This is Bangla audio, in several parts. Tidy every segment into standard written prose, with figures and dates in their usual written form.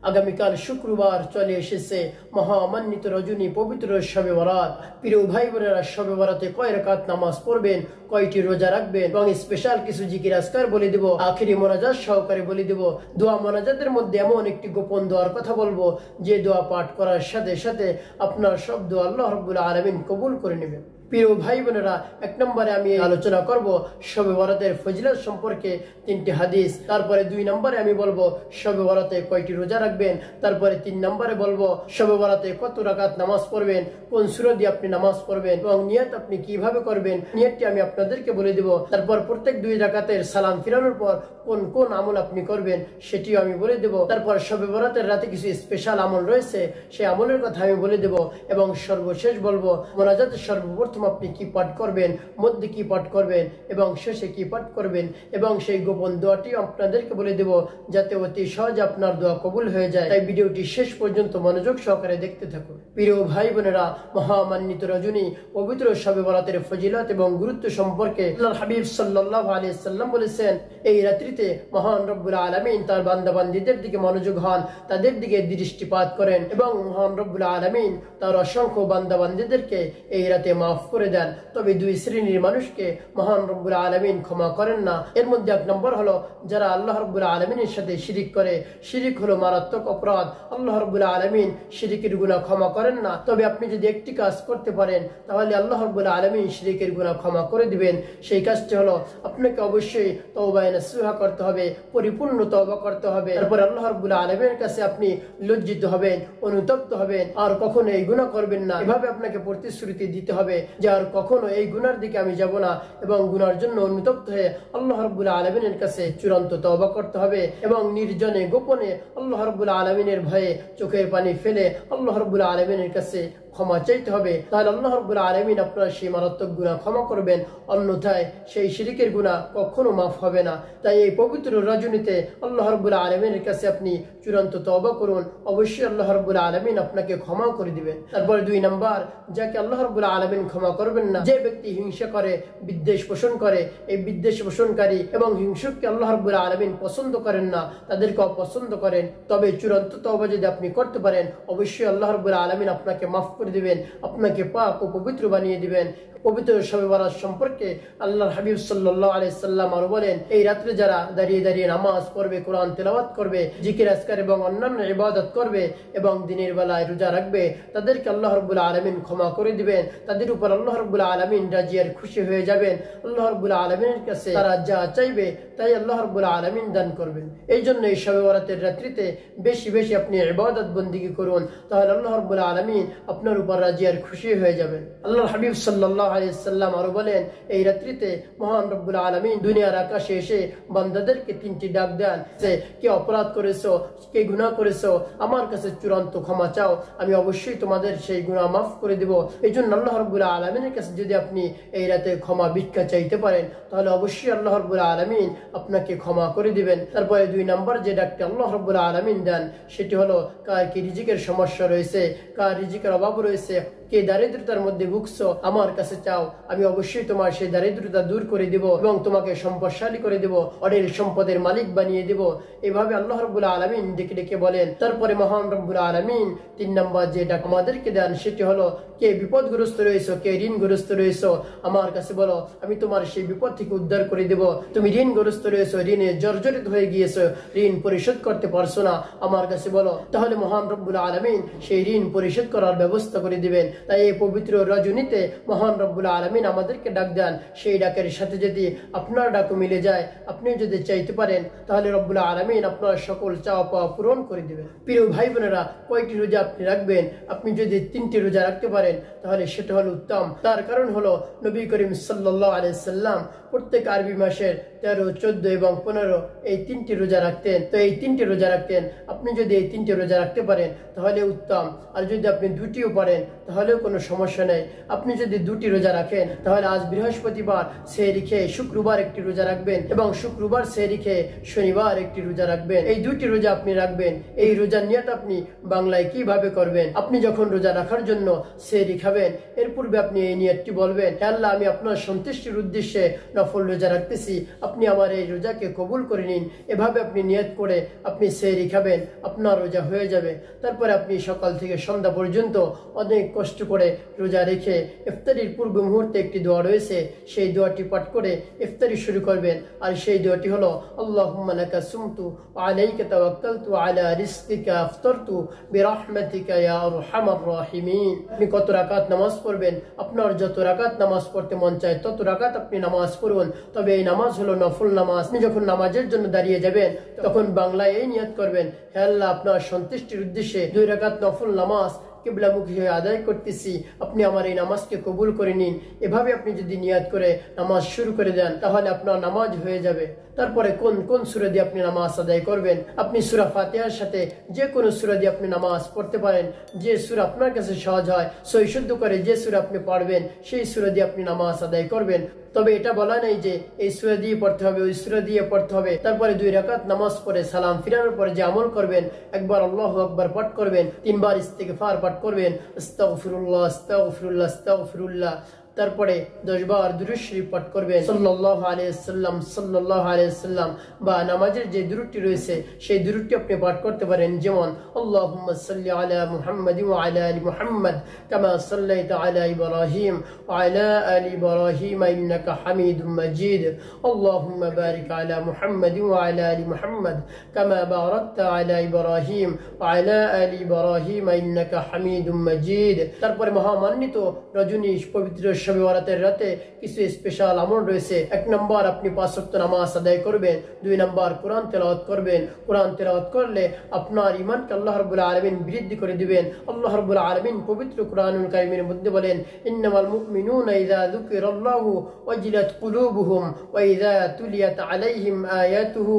আগামীকাল শুক্রবার চলে এসেছে মহামান্বিত রজনী পবিত্র শবে বরাত। প্রিয় ভাই বোনেরা, শবে বরাতে কয় রাকাত নামাজ পড়বেন, কয়টি রোজা রাখবেন এবং স্পেশাল কিছু জিকির আজকার বলে দেব, আখেরি মোনাজাত সহকারে বলে দেব। দোয়া মোনাজাতের মধ্যে এমন একটি গোপন দোয়ার কথা বলবো, যে দোয়া পাঠ করার সাথে সাথে আপনার সব দোয়া আল্লাহ রাব্বুল আলামিন কবুল করে নেবেন। প্রিয় ভাই বোনেরা, এক নম্বরে আমি আলোচনা করব শবে বরাতের ফজিলত সম্পর্কে 3টি হাদিস। তারপরে 2 নম্বরে আমি বলবো শবে বরাতে কয়টি রোজা রাখবেন। তারপরে 3 নম্বরে বলবো শবে বরাতে কত রাকাত নামাজ পড়বেন, কোন সূরা দিয়ে আপনি নামাজ পড়বেন এবং নিয়ত আপনি কিভাবে করবেন, নিয়তটি আমি আপনাদেরকে বলে দেব। তারপর প্রত্যেক 2 রাকাতের সালাম ফিরানোর পর কোন কোন আমল আপনি করবেন সেটিও আমি বলে দেব। তারপর শবে বরাতের রাতে কিছু স্পেশাল আমল রয়েছে, সেই আমলের কথা আমি বলে দেব এবং সর্বশেষ বলবো মোনাজাতের সর্বপ্রথম আপনি কি পাঠ করবেন, মধ্যে কি পাঠ করবেন এবং শেষে কি পাঠ করবেন এবং সেই গোপন দোয়াটি আপনাদেরকে বলে দেব, যাতে অতি সহজে আপনার দোয়া কবুল হয়ে যায়। তাই ভিডিওটি শেষ পর্যন্ত মনোযোগ সহকারে দেখতে থাকুন। প্রিয় ভাই বোনেরা, মহামান্বিত রজনী পবিত্র শবে বরাতের ফজিলত এবং গুরুত্ব সম্পর্কে আল্লাহর হাবিব সাল্লাল্লাহু আলাইহি সাল্লাম বলেছেন, এই রাত্রিতে মহান রব্বুল আলামিন তার বান্দাবান্দীদের দিকে মনোযোগ হন, তাদের দিকে দৃষ্টিপাত করেন এবং মহান রব্বুল আলামিন তার অসংখ্য বান্দাবান্দীদেরকে এই রাতে মাফ করে দেন। তবে 2 শ্রেণীর মানুষকে মহান রব্বুল আলামিন ক্ষমা করেন না। এর মধ্যে 1 নম্বর হলো যারা আল্লাহ রব্বুল আলামিনের সাথে শিরিক করে। শিরিক হলো মারাত্মক অপরাধ। আল্লাহ রব্বুল আলামিন শিরিকের গুনাহ ক্ষমা করেন না। তবে আপনি যদি একটি কাজ করতে পারেন, তাহলে আল্লাহ রব্বুল আলামিন শিরিকের গুনাহ ক্ষমা করে দিবেন। সেই কাজটি হলো আপনাকে অবশ্যই তওবা নাসুহা করতে হবে, পরিপূর্ণ তওবা করতে হবে। তারপর আল্লাহ রব্বুল আলামিনের কাছে আপনি লজ্জিত হবেন, অনুতপ্ত হবেন, আর কখনো এই গুনাহ করবেন না। এভাবে আপনাকে প্রতিশ্রুতি দিতে হবে যে আর কখনো এই গুনার দিকে আমি যাব না এবং গুনার জন্য অনুতপ্ত হয়ে আল্লাহ রাব্বুল আলামিনের কাছে চূড়ান্ত তওবা করতে হবে এবং নির্জনে গোপনে আল্লাহ রাব্বুল আলামিনের ভয়ে চোখের পানি ফেলে আল্লাহ রাব্বুল আলামিনের কাছে ক্ষমা চাইতে হবে। তাহলে আল্লাহ রাব্বুল আলামিন আপনার সেই মারাত্মক গুনাহ ক্ষমা করবেন, অন্যথায় সেই শিরকের গুনাহ কখনো মাফ হবে না। তাই এই পবিত্র রজনীতে আল্লাহ রাব্বুল আলামিনের কাছে আপনি চূড়ান্ত তওবা করুন, অবশ্যই আল্লাহ রাব্বুল আলামিন আপনাকে ক্ষমা করে দিবেন। তারপর 2 নাম্বার, যাকে আল্লাহ রাব্বুল আলামিন ক্ষমা করবেন না, যে ব্যক্তি হিংসা করে, বিদ্বেষ পোষণ করে, এই বিদ্বেষ পোষণকারী এবং হিংসুককে আল্লাহ রাব্বুল আলামিন পছন্দ করেন না, তাদেরকে অপছন্দ করেন। তবে চূড়ান্ত তওবা যদি আপনি করতে পারেন, অবশ্যই আল্লাহ রাব্বুল আলামিন আপনাকে মাফ করে দিবেন, আপনাকে পাক ও পবিত্র বানিয়ে দিবেন। পবিত্র শবে বরাত সম্পর্কে আল্লাহর হাবিব সাল্লাল্লাহু আলাইহি সাল্লাম আরো বলেন, এই রাত্রে যারা দাঁড়িয়ে দাঁড়িয়ে নামাজ পড়বে, কোরআন তেলাওয়াত করবে, জিকির আজকার এবং অন্যান্য ইবাদত করবে এবং দিনের বেলায় রোজা রাখবে, তাদেরকে আল্লাহ রাব্বুল আলামিন ক্ষমা করে দিবেন। তাদের উপর আল্লাহ রাব্বুল আলামিন রাজি আর খুশি হয়ে যাবেন। আল্লাহ রাব্বুল আলামিনের কাছে তারা যা চাইবে তাই আল্লাহ রাব্বুল আলামিন দান করবেন। এই জন্য এই শবে বরাতের রাত্রিতে বেশি বেশি আপনি ইবাদত বন্দেগী করুন, তাহলে আল্লাহ রাব্বুল আলামিন আপনার উপর রাজি আর খুশি হয়ে যাবেন। আল্লাহর হাবিব সাল্লাল্লাহু আলাইহি সাল্লাম আরো বলেন, এই রাত্রিতে মহান রব্বুল আলামিন দুনিয়ার আকাশে এসে বান্দাদেরকে 3টি ডাক দেন, যে কে অপরাধ করেছো, কে গুনাহ করেছো, আমার কাছে চূড়ান্ত ক্ষমা চাও, আমি অবশ্যই তোমাদের সেই গুনাহ মাফ করে দেব। এই জন্য আল্লাহ রাব্বুল আলামিনের কাছে যদি আপনি এই রাতে ক্ষমা ভিক্ষা চাইতে পারেন, তাহলে অবশ্যই আল্লাহ রাব্বুল আলামিন আপনাকে ক্ষমা করে দিবেন। তারপরে 2 নম্বর যে ডাকটি আল্লাহ রাব্বুল আলামিন দেন, সেটি হলো কার কি রিজিকের সমস্যা রয়েছে, কার রিজিকের অভাব রয়েছে, কে দারিদ্রতার মধ্যে ভুগছো, আমার কাছে চাও, আমি অবশ্যই তোমার সেই দারিদ্রতা দূর করে দেব এবং তোমাকে সম্পদশালী করে দেব, অনেক সম্পদের মালিক বানিয়ে দেব। এভাবে আল্লাহ রাব্বুল আলামিন ডেকে ডেকে বলেন। তারপরে মহান রব্বুল আলামিন 3 নম্বর যে ডাক আমাদেরকে দেন, সেটি হলো কে বিপদগ্রস্ত রয়েছো, কে ঋণগ্রস্ত রয়েছো, আমার কাছে বলো, আমি তোমার সেই বিপদ থেকে উদ্ধার করে দেব। তুমি ঋণগ্রস্ত রয়েছো, ঋণে জর্জরিত হয়ে গিয়েছো, ঋণ পরিশোধ করতে পারছো না, আমার কাছে বলো, তাহলে মহান রব্বুল আলামিন সেই ঋণ পরিশোধ করার ব্যবস্থা করে দিবেন। তাই এই পবিত্র রজনীতে মহান রব্বুল আলামিন আমাদেরকে ডাক দেন। সেই ডাকের সাথে যদি আপনার ডাকও মিলে যায়, আপনি যদি চাইতে পারেন, তাহলে রব্বুল আলামিন আপনার সকল চাওয়া পাওয়া পূরণ করে দিবেন। প্রিয় ভাই বোনেরা, কয়টি রোজা আপনি রাখবেন? আপনি যদি 3টি রোজা রাখতে পারেন, তাহলে সেটা হলো উত্তম। তার কারণ হলো নবী করিম সাল্লাল্লাহু আলাইহি সাল্লাম প্রত্যেক আরবি মাসের 13, 14 এবং 15 এই 3টি রোজা রাখতেন। তো এই 3টি রোজা রাখতেন। আপনি যদি এই 3টি রোজা রাখতে পারেন, তাহলে উত্তম। আর যদি আপনি 2টিও পারেন, তাহলে হলেও কোনো সমস্যা নেই। আপনি যদি 2টি রোজা রাখেন তাহলে আজ বৃহস্পতিবার সেহরি খেয়ে শুক্রবার একটি রোজা রাখবেন এবং শুক্রবার সেহরি খেয়ে শনিবার একটি রোজা রাখবেন। এই 2টি রোজা আপনি রাখবেন। এই রোজার নিয়ত আপনি বাংলায় কিভাবে করবেন? আপনি যখন রোজা রাখার জন্য সেহরি খাবেন এর পূর্বে আপনি এই নিয়তটি বলবেন, হে আল্লাহ, আমি আপনার সন্তুষ্টির উদ্দেশ্যে নফল রোজা রাখতেছি, আপনি আমার এই রোজাকে কবুল করে নিন। এভাবে আপনি নিয়ত করে আপনি সেহরি খাবেন, আপনার রোজা হয়ে যাবে। তারপরে আপনি সকাল থেকে সন্ধ্যা পর্যন্ত অনেক কষ্ট করে রোজা রেখে ইফতারির পূর্ব মুহূর্তে একটি দোয়া রয়েছে, সেই দোয়াটি পাঠ করে ইফতারি শুরু করবেন। আর সেই দোয়াটি হলো, আল্লাহুম্মা লাকা সুমতু ওয়া আলাইকা তাওয়াক্কালতু আলা রিজকিকা আফতারতু বিরহমাতিকা ইয়া আরহামার রাহিমিন। আপনি কত রাকাত নামাজ পড়বেন? আপনার যত রাকাত নামাজ পড়তে মন চায় তত রাকাত আপনি নামাজ পড়ুন। তবে এই নামাজ হলো নফল নামাজ। আপনি যখন নামাজের জন্য দাঁড়িয়ে যাবেন তখন বাংলায় এই নিয়ত করবেন, হে আল্লাহ, আপনার সন্তুষ্টির উদ্দেশ্যে 2 রাকাত নফল নামাজ কিবলামুখী হয়ে আদায় করতেছি, আপনি আমার এই নামাজকে কবুল করে নিন। এভাবে আপনি যদি নিয়াত করে নামাজ শুরু করে দেন তাহলে আপনার নামাজ হয়ে যাবে। তারপরে কোন কোন সূরা দিয়ে আপনি নামাজ আদায় করবেন? আপনি সূরা ফাতিহার সাথে যে কোনো সূরা দিয়ে আপনি নামাজ পড়তে পারেন। যে সূরা আপনার কাছে সহজ হয়, সহি শুদ্ধ করে যে সূরা আপনি পড়বেন সেই সূরা দিয়ে আপনি নামাজ আদায় করবেন। তবে এটা বলা নেই যে এই সূরা দিয়ে পড়তে হবে, ওই সূরা দিয়ে পড়তে হবে। তারপরে 2 রাকাত নামাজ পড়ে সালাম ফিরানোর পরে যে আমল করবেন, একবার আল্লাহু আকবার পাঠ করবেন, 3 বার ইস্তিগফার পাঠ করবেন, আস্তাগফিরুল্লাহ আস্তাগফিরুল্লাহ আস্তাগফিরুল্লাহ। তারপরে 10 বার দুরূদ শরীফ পাঠ করবেন, সাল্লাল্লাহু আলাইহি ওয়াসাল্লাম সাল্লাল্লাহু আলাইহি ওয়াসাল্লাম। বা নামাজের যে দুরূদটি রয়েছে সেই দুরূদটি আপনি পাঠ করতে পারেন, যেমন আল্লাহুম্মা সাল্লি আলা মুহাম্মাদিন ওয়া আলা আলি মুহাম্মাদ কামা সাল্লাইতা আলা ইব্রাহিম ওয়া আলা আলি ইব্রাহিম ইন্নাকা হামিদুম মাজিদ। আল্লাহুম্মা বারিক আলা মুহাম্মাদিন ওয়া আলা আলি মুহাম্মাদ কামা বারাকতা আলা ইব্রাহিম ওয়া আলা আলি ইব্রাহিম ইন্নাকা হামিদুম মাজিদ। তারপরে মহামান্বিত রজনী পবিত্র শবে বরাতের রাতে কিছু স্পেশাল আমল রয়েছে। 1 নম্বর, আপনি 5 ওয়াক্ত নামাজ আদায় করবেন। 2 নম্বর, কোরআন তেলাওয়াত করবেন। কোরআন তেলাওয়াত করলে আপনার ঈমানকে আল্লাহ রাব্বুল আলামিন বৃদ্ধি করে দিবেন। আল্লাহ রাব্বুল আলামিন পবিত্র কোরআনুল কারীমের মধ্যে বলেন, ইন্নামাল মুমিনুনা ইযা যুকিরাল্লাহু ওয়াজিলাত কুলুবুহুম ওয়া ইযা তুলিয়াত আলাইহিম আয়াতুহু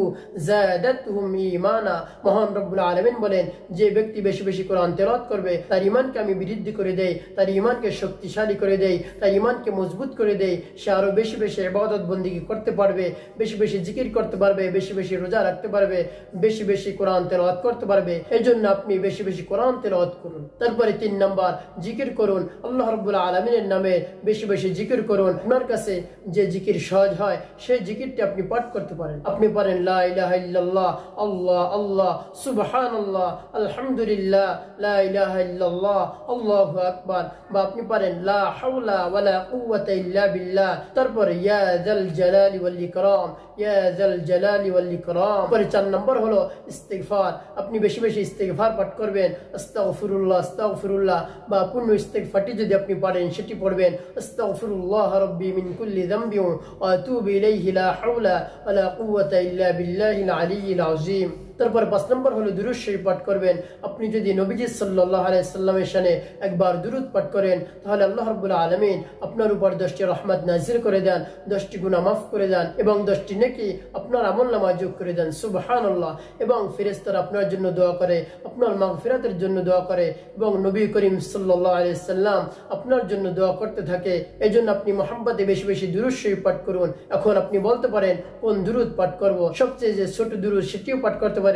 যাদাতুহুম ঈমানা। মহান রব্বুল আলামিন বলেন, যে ব্যক্তি বেশি বেশি কোরআন তেলাওয়াত করবে তার ঈমানকে আমি বৃদ্ধি করে দেই, তার ঈমানকে শক্তিশালী করে দেই, তার ঈমানকে মজবুত করে দেই। সে আরো বেশি বেশি ইবাদত বন্দেগী করতে পারবে, বেশি বেশি জিকির করতে পারবে, বেশি বেশি রোজা রাখতে পারবে, বেশি বেশি কোরআন তেলাওয়াত করতে পারবে। এজন্য আপনি বেশি বেশি কোরআন তেলাওয়াত করুন। তারপরে 3 নম্বর, জিকির করুন। আল্লাহ রাব্বুল আলামিনের নামে বেশি বেশি জিকির করুন। আপনার কাছে যে জিকির সহজ হয় সেই জিকিরটি আপনি পাঠ করতে পারেন। আপনি পারেন লা ইলাহা ইল্লাল্লাহ, আল্লাহ আল্লাহ, সুবহানাল্লাহ, আলহামদুলিল্লাহ, লা ইলাহা ইল্লাল্লাহ, আল্লাহু আকবার। বা আপনি পারেন লা হাওলা ওয়ালা কুওয়াতা ইল্লা বিল্লাহ। তারপরে ইয়া যাল জালালি ওয়াল ইকরাম, ইয়া যাল জালালি ওয়াল ইকরাম। পরে 4 নম্বর হলো ইস্তিগফার। আপনি বেশি বেশি ইস্তিগফার পাঠ করবেন, আস্তাগফিরুল্লাহ আস্তাগফিরুল্লাহ। বা পূর্ণ ইস্তিগফারটি যদি আপনি পারেন সেটি পড়বেন, আস্তাগফিরুল্লাহ রাব্বি মিন কুল্লি যামবি ওয়া আতুবু ইলাইহি লা হাওলা ওয়ালা কুওয়াতা ইল্লা বিল্লাহিল আলিয়্যিল আযীম। তারপর 5 নম্বর হলো দুরূদ শরীফ পাঠ করবেন। আপনি যদি নবীজি সাল্লাল্লাহু আলাইহি সাল্লামের শানে একবার দুরূদ পাঠ করেন তাহলে আল্লাহ রাব্বুল আলামিন আপনার উপর 10টি রহমত নাযিল করে দেন, 10টি গুনাহ মাফ করে দেন এবং 10টি নেকি আপনার আমলনামায় যোগ করে দেন। সুবহানাল্লাহ। এবং ফেরেশতারা আপনার জন্য দোয়া করে, আপনার মাগফিরাতের জন্য দোয়া করে এবং নবী করিম সাল্লাল্লাহু আলাইহি সাল্লাম আপনার জন্য দোয়া করতে থাকে। এজন্য আপনি মুহাব্বতে বেশি বেশি দুরূদ শরীফ পাঠ করুন। এখন আপনি বলতে পারেন কোন দুরূদ পাঠ করব? সবচেয়ে যে ছোট দুরূদ সেটিও পাঠ করতে পারেন,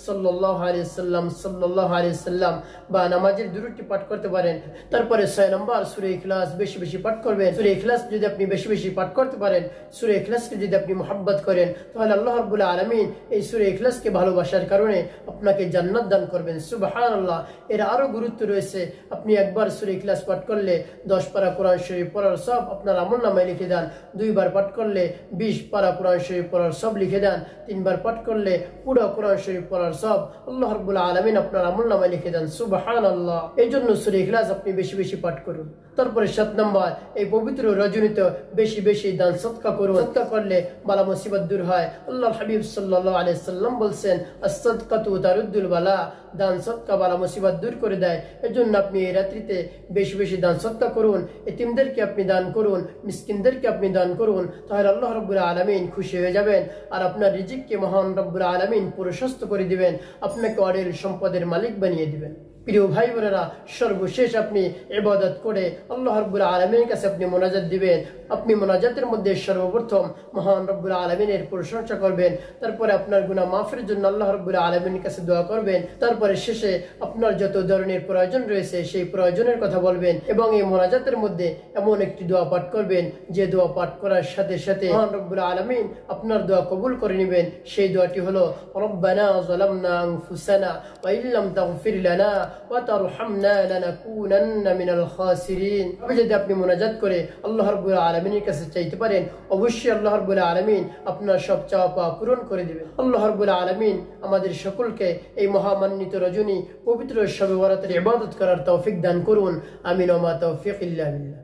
সাল্লাল্লাহু আলাইহি সাল্লাম সাল্লাল্লাহু আলাইহি সাল্লাম। বা নামাজের দুরূদটি পাঠ করতে পারেন। তারপরে 6 নম্বর, সূরা ইখলাস বেশি বেশি পাঠ করবেন। সূরা ইখলাস যদি আপনি বেশি বেশি পাঠ করতে পারেন, সূরা ইখলাসকে যদি আপনি মুহাব্বত করেন তাহলে আল্লাহ রাব্বুল আলামিন এই সূরা ইখলাসকে ভালোবাসার কারণে আপনাকে জান্নাত দান করবেন। সুবহানাল্লাহ। এর আরো গুরুত্ব রয়েছে। আপনি একবার সূরা ইখলাস পাঠ করলে 10 পারা কোরআন শরীফ পড়ার সব আপনার আমলনামায় লিখে দেন। 2 বার পাঠ করলে 20 পারা কোরআন শরীফ পড়ার সব লিখে দেন। 3 বার পাঠ করলে পুরো কোরআন শরীফ পড়ার সব আল্লাহ রাব্বুল আলামিন আপনার আমলনামায় লিখে দেন। সুবহানাল্লাহ। এইজন্য সূরা ইখলাস আপনি বেশি বেশি পাঠ করুন। তারপরে 7 নম্বর, এই পবিত্র রজনীতে বেশি বেশি দান সদকা করুন। সদকা করলে বালা মুসিবত দূর হয়। আল্লাহর হাবিব সাল্লাল্লাহু আলাইহি সাল্লাম বলেন, আস-সাদকাতু তারুদ্দুল বালা। দান সদকা বালা মুসিবত দূর করে দেয়। এজন্য আপনি এই রাত্রিতে বেশি বেশি দান সদকা করুন। এতিমদেরকে আপনি দান করুন, মিসকিনদেরকে আপনি দান করুন। তাহলে আল্লাহ রাব্বুল আলামিন খুশি হয়ে যাবেন আর আপনার রিজিককে মহান রব্বুল আলামিন প্রশস্ত করে দিবেন, আপনাকে অঢেল সম্পদের মালিক বানিয়ে দিবেন। প্রিয় ভাই বোনেরা, সর্বশেষ আপনি ইবাদত করে আল্লাহ রাব্বুল আলামিনের কাছে আপনি মোনাজাত দিবেন। আপনি মোনাজাতের মধ্যে সর্বপ্রথম মহান রব্বুল আলামিনের প্রশংসা করবেন, তারপরে আপনার গুনাহ মাফের জন্য আল্লাহ রাব্বুল আলামিনের কাছে দোয়া করবেন, তারপরে শেষে আপনার যত ধরনের প্রয়োজন রয়েছে সেই প্রয়োজনের কথা বলবেন এবং এই মোনাজাতের মধ্যে এমন একটি দোয়া পাঠ করবেন যে দোয়া পাঠ করার সাথে সাথে মহান রব্বুল আলামিন আপনার দোয়া কবুল করে নেবেন। সেই দোয়াটি হলো রব্বানা যালামনা আনফুসানা ওয়া ইল্লাম তাগফির লানা ওয়া তারহামনা লানাকুনান্না মিনাল খাসিরিন। যদি আপনি মোনাজাত করে আল্লাহ রাব্বুল আলামিনের কাছে চাইতে পারেন, অবশ্যই আল্লাহ রাব্বুল আলামিন আপনার সব চাওয়া পাওয়া পূরণ করে দিবেন। আল্লাহ রাব্বুল আলামিন আমাদের সকলকে এই মহামান্বিত রজনী পবিত্র শবে বরাতের ইবাদত করার তৌফিক দান করুন। আমিন ওয়া মা তাওফিক ইল্লা বিল্লাহ।